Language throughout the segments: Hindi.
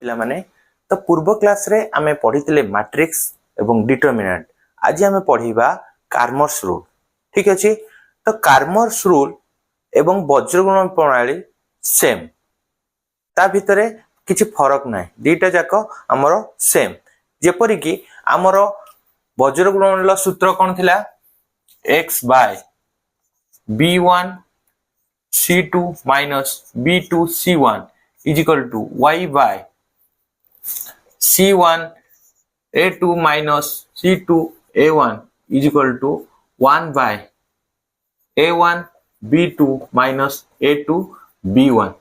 पिला माने तो पूर्व क्लास रे आमे पढ़ीतिले मैट्रिक्स एवं डिटरमिनेंट आज आमे पढ़ीबा कार्मर्स रूल ठीक अछि। तो कार्मर्स रूल एवं वज्रगुणन प्रणाली सेम ता भितरे किछि फरक नाही दीटा जाको हमरो सेम जेपरि कि हमरो वज्रगुणन सूत्र कोन थिला x by b1 c2 minus b2 c1 is equal to y by c1 a2 minus c2 a1 is equal to 1 by a1 b2 minus a2 b1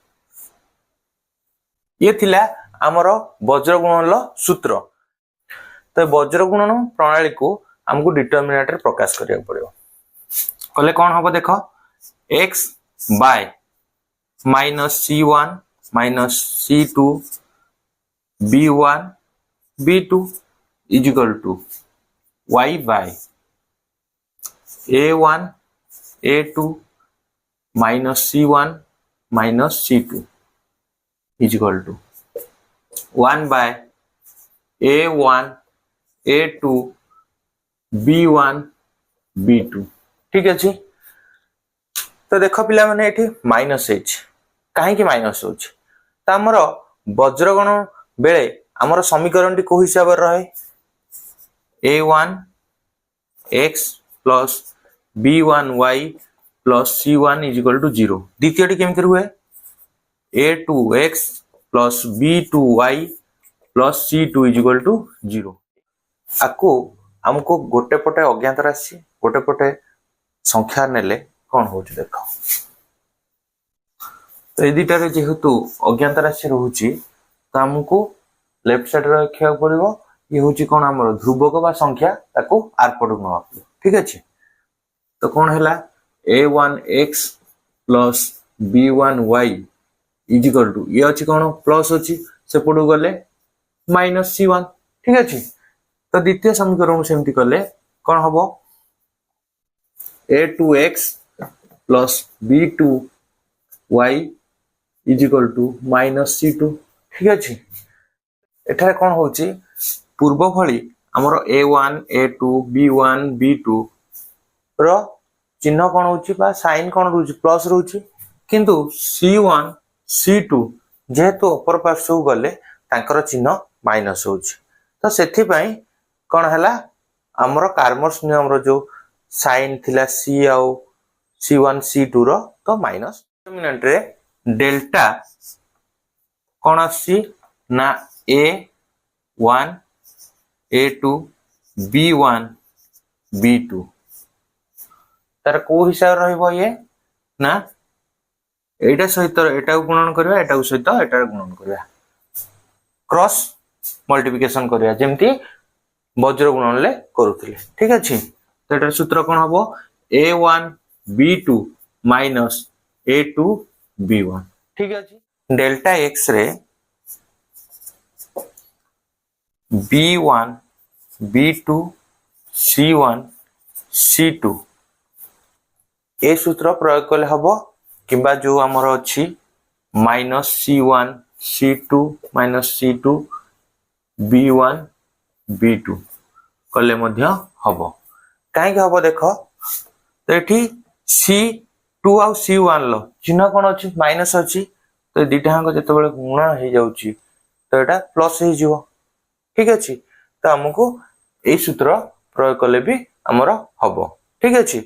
ये थिला हमरो वज्रगुणन सूत्र। तो वज्रगुणन प्रणाली को हमको डिटरमिनेंट रे प्रकाश करिया पड़ियो कले कोन हबो देखो x by minus c1 minus c2 b1 b2 is equal to y by a1 a2 minus c1 minus c2 is equal to 1 by a1 a2 b1 b2 ठीक अछि। तो देखो पिला माने एठी माइनस एच काहे कि माइनस होछ त हमरो वज्रगण बेले हमरो समीकरण टी को हिसाब रहे a1 x plus b1 y plus c1 is equal to 0 द्वितीय टी केमति हुए a2 x plus b2 y plus c2 is equal to 0 आको हमको गोटे पटे अज्ञात राशि गोटे पटे संख्या नेले कौन होची देखो। तो ए दुटा रे जेहेतु अज्ञात राशि रहूची तो हमको लेफ्ट साइड रे रखिया पड़िबो ये होची कोन हमर ध्रुवक बा संख्या ताको आर पटु नवा ठीक अछि। तो कोन हैला a1x plus b1y is equal to ये अछि कोन प्लस अछि से पडु गले माइनस c1 ठीक अछि। तो द्वितीय समीकरण सेमति करले कोन हबो a2x plus b2y is equal to minus c2 ठीक अछि। एठारे कोन होची पूर्व भली हमरो a1 a2 b1 b2 रो चिन्ह कोन होची बा साइन कोन रहूची प्लस रहूची किंतु c1 c2 जेहेतु अपर पार्श्व गले तांकर चिन्ह माइनस होची तो सेथि पई कोन हला हमरो कार्मर्स नियम रो जो साइन थिला c आउ c1 c2 रो तो माइनस डिटरमिनेंट रे डेल्टा कोन आसी ना a1 a2 b1 b2 तार को हिसाब रहइबो ये ना एटा सहित एटा गुणन करबा एटा सहित एटा गुणन करबा क्रॉस मल्टीप्लिकेशन करबा जेमति वज्र गुणन ले करूथिले ठीक अछि। तो एटार सूत्र कोन हबो a1 b2 minus a2 b1 ठीक अछि। डेल्टा x रे b1 b2 c1 c2 ए सूत्र प्रयोग कले हबो किबा जो हमर अछि minus c1 c2 minus c2 b1 b2 कले मध्य हबो काहे के हबो देखो। तो एठी c2 आ c1 लो चिन्ह कोन अछि माइनस अछि तो दिटांग जते बेले गुणा हे जाउची तो एटा प्लस हे जिवो ठीक अछि। तो हमको ए सूत्र प्रयोग कले भी हमर हबो ठीक अछि।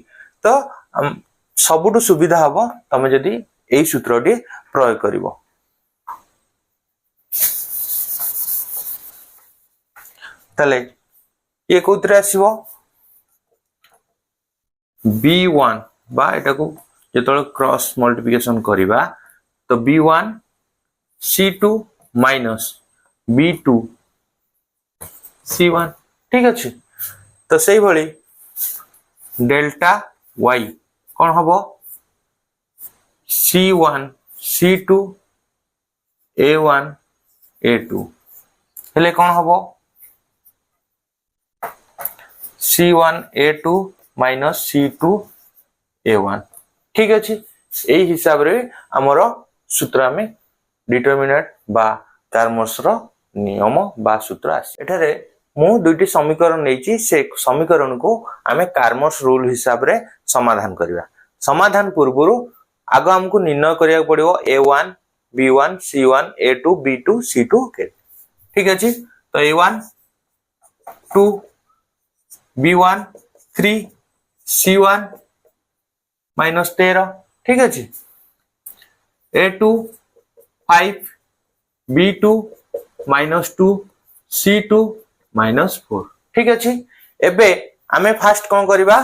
तो सबुटु सुविधा हबो तमे जदी ए सूत्र डी प्रयोग करिवो। तले ये कोतरे आसीबो b1 बा एटा को जेतोल क्रॉस मल्टीप्लिकेशन करिबा तो b1 c2 minus b2 c1 ठीक अछि। तो सही भली डेल्टा y कोन हबो c1 c2 a1 a2 हेले कोन हबो c1 a2 minus c2 a1 ठीक अछि। एही हिसाब रे हमरो सूत्र में डिटरमिनेंट बा कार्मस रो नियम बा सूत्र आसे एठारे मु दुईटी समीकरण नेची से समीकरण को आमे कार्मस रूल हिसाब रे समाधान करिवा समाधान पूर्वरु आगो हमको निर्णय करिया पड़िबो a1 b1 c1 a2 b2 c2 के ठीक अछि तो a1 2 b1 3 c1 -13 ठीक अछि a2 5 b2 -2 c2 -4 ठीक अछि एबे आमे फास्ट कोन करबा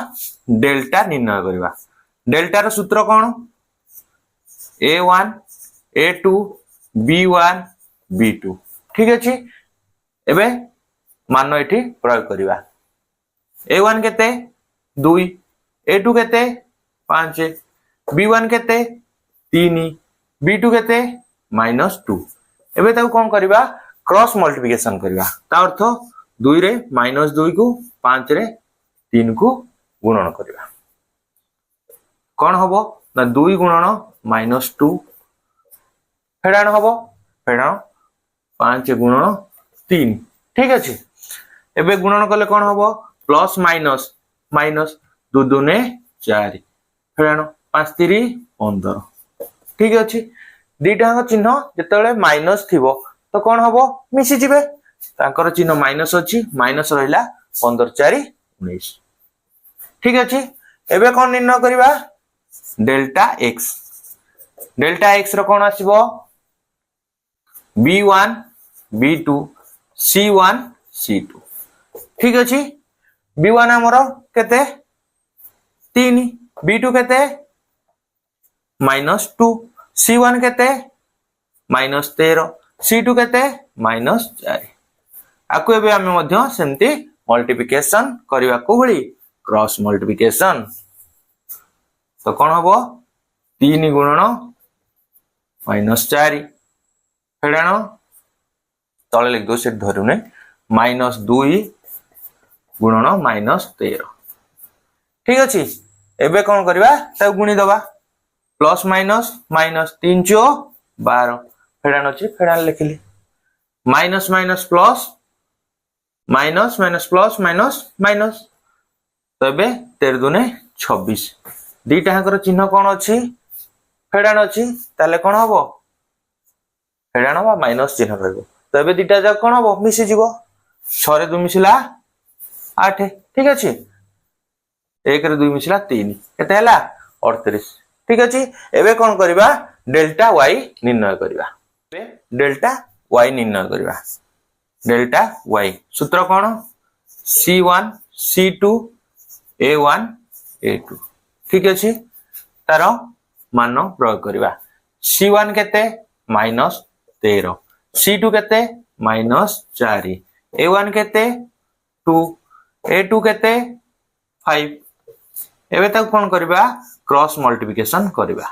डेल्टा निर्णय करबा डेल्टा रो सूत्र कोन a1 a2 b1 b2 ठीक अछि एबे मान एठी प्रयोग करबा a1 केते 2 a2 केते 5 b1 केते 3 b2 केते -2 एबे ताऊ कोन करबा क्रॉस मल्टीप्लिकेशन करबा ता अर्थ 2 रे -2 को 5 रे 3 को गुणन करबा कोन हबो ना 2 गुणन -2 फेडान हबो फेडान 5 गुणन 3 ठीक अछि एबे गुणन करले कोन हबो प्लस माइनस माइनस 2 दुने 4 फेडान 5 3 15 ठीक अछि दीटा चिन्ह जेतेबेले माइनस थिबो तो कोन हबो मिसी जिवे तांकर चिन्ह माइनस अछि माइनस रहिला 15 4 19 ठीक अछि एबे कोन निर्णय करबा डेल्टा x रो कोन आसीबो b1 b2 c1 c2 ठीक अछि b1 हमरो केते 3 b2 केते -2 c1 केते -13 c2 केते -4 आकु एबे हम मध्य सेमती मल्टीप्लिकेशन करबा को भली क्रॉस मल्टीप्लिकेशन तो कोन हबो 3 गुणन -4 फेडानो तळे लिख दो से धरुने -2 गुणन -13 ठीक अछि एबे कोन करबा ता गुणी दबा प्लस माइनस माइनस 3 चो 12 फेडान अछि फेडान लिखली minus minus plus minus minus plus minus minus तबे 13 दुने 26 दीटा हकर चिन्ह कोन अछि फेडान अछि ताले कोन हबो फेडान बा माइनस चिन्ह रहबो तबे दीटा जा कोन हबो मिसी जीवो 6 रे 2 मिसिला 8 ठीक अछि 1 रे 2 मिसिला 3 केते हला 38 ठीक अछि एबे कोन करबा डेल्टा y निर्णय करबा एबे डेल्टा y निर्णय करबा डेल्टा y सूत्र कोन c1 c2 a1 a2 ठीक अछि तार मान प्रयोग करबा c1 केते -13 c2 केते -4 a1 केते 2 a2 केते 5 एबे तक कोन करबा क्रॉस मल्टीप्लिकेशन करबा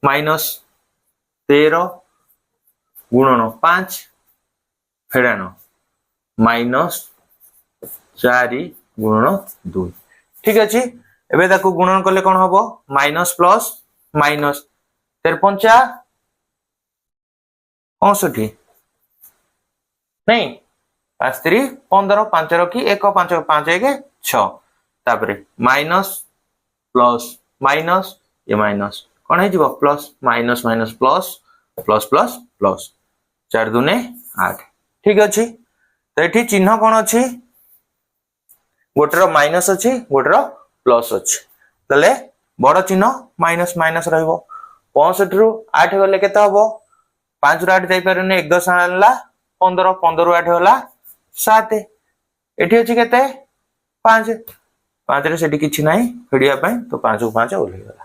-13 गुणन 5 फेडान -4 गुणन 2 ठीक अछि एबे ताको गुणन करले कोन हबो माइनस प्लस माइनस 53 65 नहीं 5 3 15 5 रखी 1 5 5 1 6 तापरे माइनस प्लस माइनस ये माइनस कोन हे जीवो plus minus minus plus plus plus plus 4 दुने 8 ठीक अछि तो एठी चिन्ह कोन अछि गोटर माइनस अछि गोटर प्लस अछि तले बड़ चिन्ह माइनस माइनस रहइबो 65 रु 8 गले केते हबो 5 रु 8 जाई परने 1 10 आला 15 15 रु 8 होला 7 एठी अछि केते 5 5 रे सेठी किछि नाही फेडिया पय तो 5 को 5 ओल्ही गला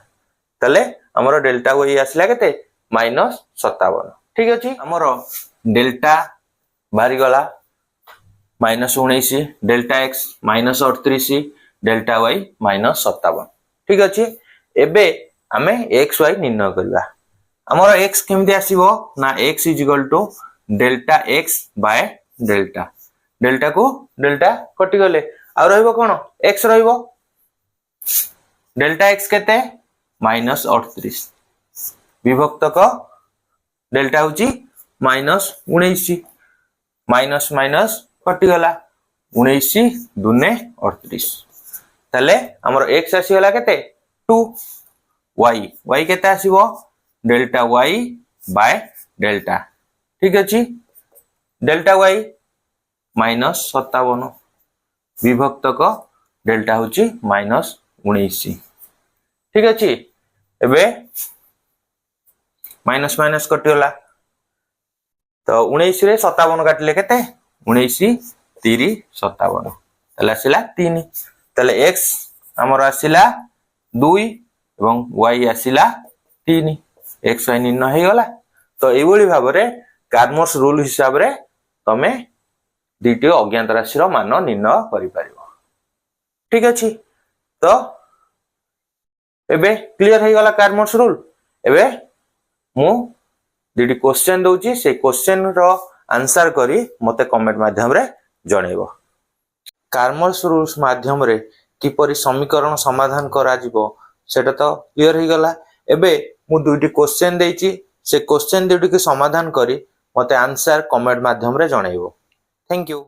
तले हमरो डेल्टा y आसला केते -57 ठीक अछि हमरो डेल्टा बारी गला -19 डेल्टा x -38 डेल्टा y -57 ठीक अछि एबे हमें x y निर्णय करबा हमरो x केमिति आसीबो ना x delta x by delta delta को डेल्टा कटि गले आ रहइबो कोन x रहइबो डेल्टा x केते -38 विभक्त को डेल्टा होची -19 माइनस माइनस कटिगला 19 दुने 38 ताले हमर x आसीगला केते 2 y केते आसीबो डेल्टा y बाय डेल्टा ठीक अछि डेल्टा y -57 विभक्तक डेल्टा होची -19 ठीक अछि एबे माइनस माइनस कटिगला तो 19 रे 57 काटिले केते 19 3 57 तले आसिला 3 तले x हमर आसिला 2 एवं y आसिला 3 x y निर्णय हे गला तो एबोली भाबरे कार्मोस रूल हिसाब रे तमे द्वितीय अज्ञात राशि रो मान निर्णय करि परिबो ठीक अछि तो एबे क्लियर हे गला कार्मोस रूल एबे मु दुटी क्वेश्चन दउची से क्वेश्चन रो आंसर करी मते कमेंट माध्यम रे जणेबो कार्मोस रूल्स माध्यम रे किपरि समीकरण समाधान करा जिवो सेटा तो क्लियर हे गला एबे मु दुटी क्वेश्चन देइची से क्वेश्चन दुटी के समाधान करी मते आंसर कमेंट माध्यम रे जणेबो थैंक यू।